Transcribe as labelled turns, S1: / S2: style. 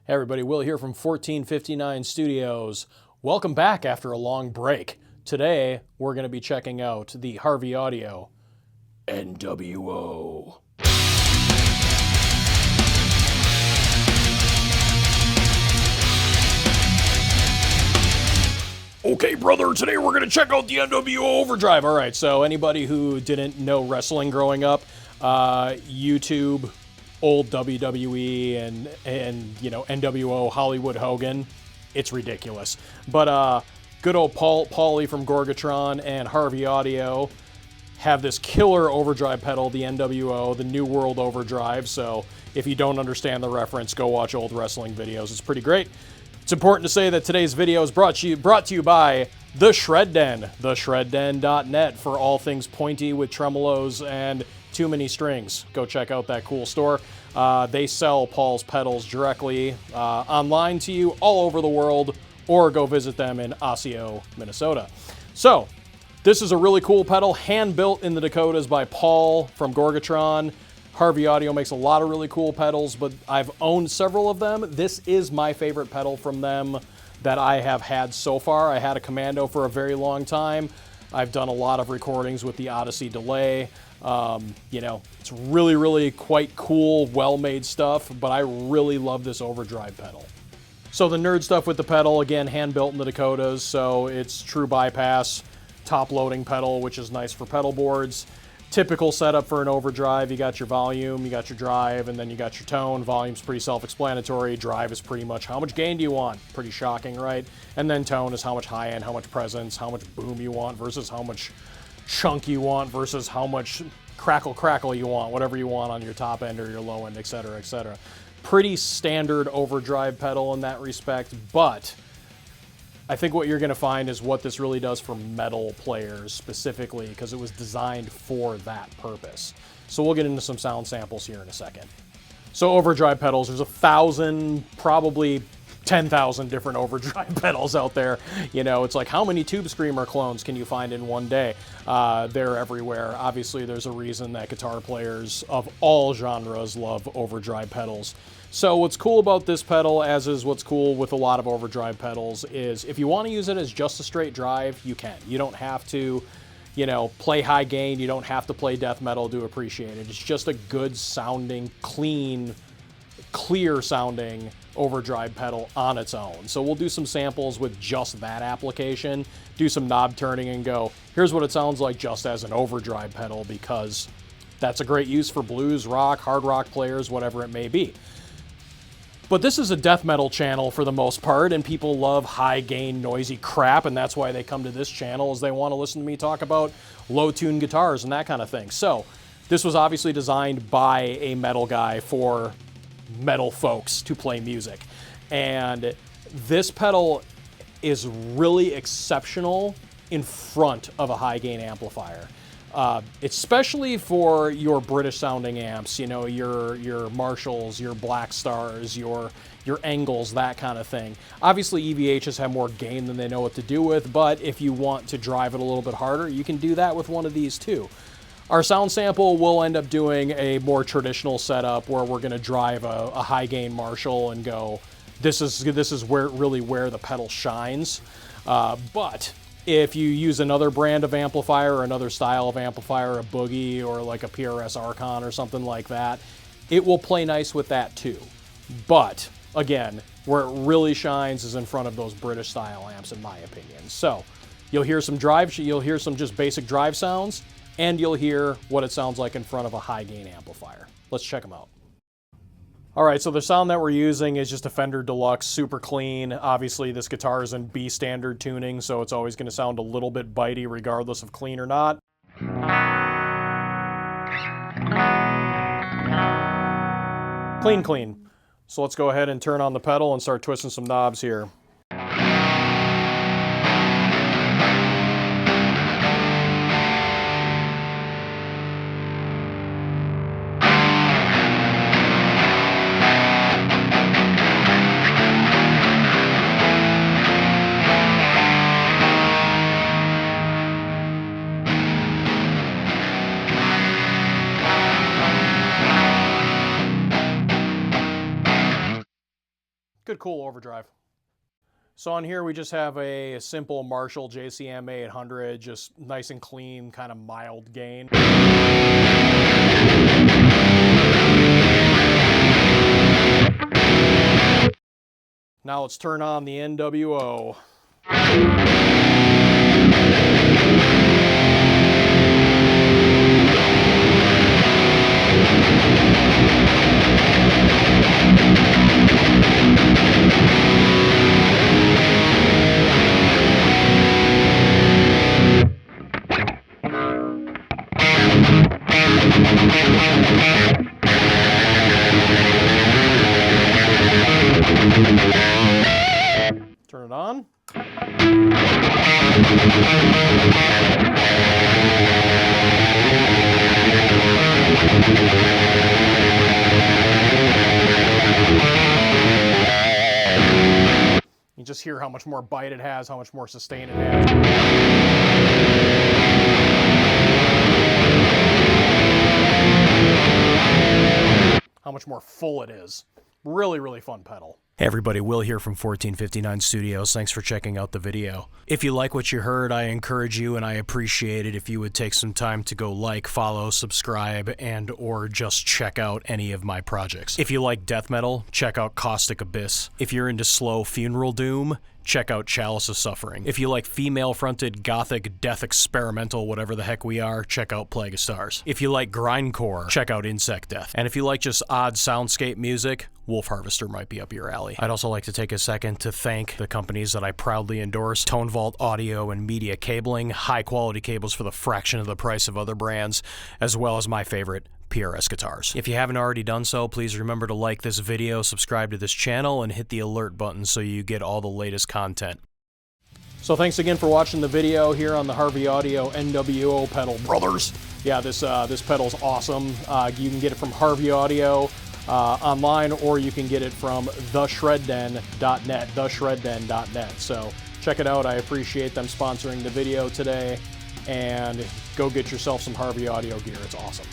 S1: Hey everybody, Will here from 1459 Studios. Welcome back after a long break. Today, we're going to be checking out the Harvey Audio NWO. Okay, brother, today we're going to check out the NWO Overdrive. All right, so anybody who didn't know wrestling growing up, YouTube, old WWE and you know, NWO, Hollywood Hogan, it's ridiculous. But good old Paulie from Gorgatron and Harvey Audio have this killer overdrive pedal, the NWO, the New World Overdrive. So if you don't understand the reference, go watch old wrestling videos. It's pretty great. It's important to say that today's video is brought to you by The Shred Den, theshredden.net, for all things pointy with tremolos and too many strings. Go check out that cool store. They sell Paul's pedals directly online to you all over the world, or go visit them in Osseo, Minnesota. So, this is a really cool pedal, hand-built in the Dakotas by Paul from Gorgatron. Harvey Audio makes a lot of really cool pedals, but I've owned several of them. This is my favorite pedal from them that I have had so far. I had a Commando for a very long time. I've done a lot of recordings with the Odyssey delay. You know, it's really, really quite cool, well-made stuff, but I really love this overdrive pedal. So the nerd stuff with the pedal, again, hand-built in the Dakotas, so it's true bypass, top-loading pedal, which is nice for pedal boards. Typical setup for an overdrive, you got your volume, you got your drive, and then you got your tone. Volume's pretty self-explanatory. Drive is pretty much how much gain do you want? Pretty shocking, right? And then tone is how much high-end, how much presence, how much boom you want versus how much chunk you want versus how much crackle you want, whatever you want on your top end or your low end, etc., etc. Pretty standard overdrive pedal in that respect, but I think what you're going to find is what this really does for metal players specifically, because it was designed for that purpose. So we'll get into some sound samples here in a second. So overdrive pedals, there's 1,000, probably 10,000 different overdrive pedals out there. You know, it's like, how many Tube Screamer clones can you find in one day? They're everywhere. Obviously, there's a reason that guitar players of all genres love overdrive pedals. So what's cool about this pedal, as is what's cool with a lot of overdrive pedals, is if you want to use it as just a straight drive, you can. You don't have to, you know, play high gain. You don't have to play death metal to appreciate it. It's just a good sounding, clean, clear sounding overdrive pedal on its own. So we'll do some samples with just that application, do some knob turning and go, here's what it sounds like just as an overdrive pedal, because that's a great use for blues, rock, hard rock players, whatever it may be. But this is a death metal channel for the most part, and people love high gain, noisy crap, and that's why they come to this channel, is they want to listen to me talk about low tune guitars and that kind of thing. So this was obviously designed by a metal guy for metal folks to play music. And this pedal is really exceptional in front of a high gain amplifier. Especially for your British sounding amps, you know, your Marshalls, your Black Stars, your Engels, that kind of thing. Obviously EVHs have more gain than they know what to do with, but if you want to drive it a little bit harder, you can do that with one of these too. Our sound sample will end up doing a more traditional setup where we're going to drive a high gain Marshall and go, this is where the pedal shines. But if you use another brand of amplifier or another style of amplifier, a Boogie or like a PRS Archon or something like that, it will play nice with that too. But again, where it really shines is in front of those British style amps, in my opinion. So you'll hear some just basic drive sounds, and you'll hear what it sounds like in front of a high gain amplifier. Let's check them out. All right, so the sound that we're using is just a Fender Deluxe, super clean. Obviously, this guitar is in B standard tuning, so it's always going to sound a little bit bitey regardless of clean or not. Clean, clean. So let's go ahead and turn on the pedal and start twisting some knobs here. Good, cool overdrive. So on here we just have a simple Marshall JCM 800, just nice and clean, kind of mild gain. Now let's turn on the NWO. Turn it on. You just hear how much more bite it has, how much more sustain it has. How much more full it is. Really, really fun pedal. Hey everybody, Will here from 1459 Studios. Thanks for checking out the video. If you like what you heard, I encourage you and I appreciate it if you would take some time to go like, follow, subscribe, and or just check out any of my projects. If you like death metal, check out Caustic Abyss. If you're into slow funeral doom, check out Chalice of Suffering. If you like female-fronted, gothic, death experimental, whatever the heck we are, check out Plague of Stars. If you like grindcore, check out Insect Death. And if you like just odd soundscape music, Wolf Harvester might be up your alley. I'd also like to take a second to thank the companies that I proudly endorse: Tone Vault Audio and Media Cabling, high-quality cables for the fraction of the price of other brands, as well as my favorite, PRS guitars. If you haven't already done so, please remember to like this video, subscribe to this channel, and hit the alert button so you get all the latest content. So thanks again for watching the video here on the Harvey Audio NWO pedal, brothers. Yeah, this pedal's awesome. You can get it from Harvey Audio online, or you can get it from theshredden.net, So check it out. I appreciate them sponsoring the video today, and go get yourself some Harvey Audio gear. It's awesome.